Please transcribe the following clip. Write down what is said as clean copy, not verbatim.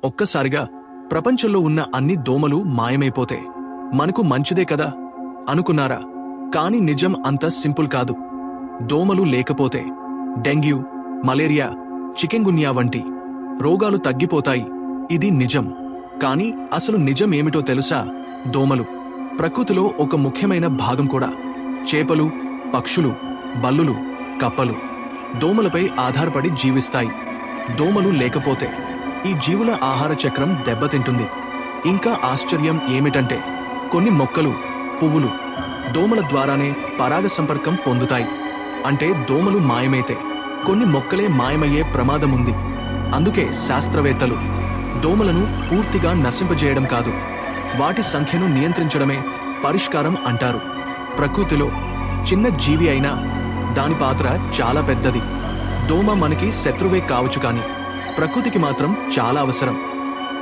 ఒక్కసారిగా ప్రపంచంలో ఉన్న అన్ని దోమలు మాయమైపోతే మనకు మంచిదే కదా అనుకున్నారా? కాని నిజం అంత సింపుల్ కాదు. దోమలు లేకపోతే డెంగ్యూ, మలేరియా, చికెన్గున్యా వంటి రోగాలు తగ్గిపోతాయి. ఇది నిజం. కాని అసలు నిజం ఏమిటో తెలుసా? దోమలు ప్రకృతిలో ఒక ముఖ్యమైన భాగం కూడా. చేపలు, పక్షులు, బల్లులు, కప్పలు దోమలపై ఆధారపడి జీవిస్తాయి. దోమలు లేకపోతే ఈ జీవుల ఆహార చక్రం దెబ్బతింటుంది. ఇంకా ఆశ్చర్యం ఏమిటంటే కొన్ని మొక్కలు, పువ్వులు దోమల ద్వారానే పరాగ సంపర్కం పొందుతాయి. అంటే దోమలు మాయమైతే కొన్ని మొక్కలే మాయమయ్యే ప్రమాదముంది. అందుకే శాస్త్రవేత్తలు దోమలను పూర్తిగా నశింపజేయడం కాదు, వాటి సంఖ్యను నియంత్రించడమే పరిష్కారం అంటారు. ప్రకృతిలో చిన్న జీవి అయినా దాని పాత్ర చాలా పెద్దది. దోమ మనకి శత్రువే కావచ్చు, కానీ ప్రకృతికి మాత్రం చాలా అవసరం.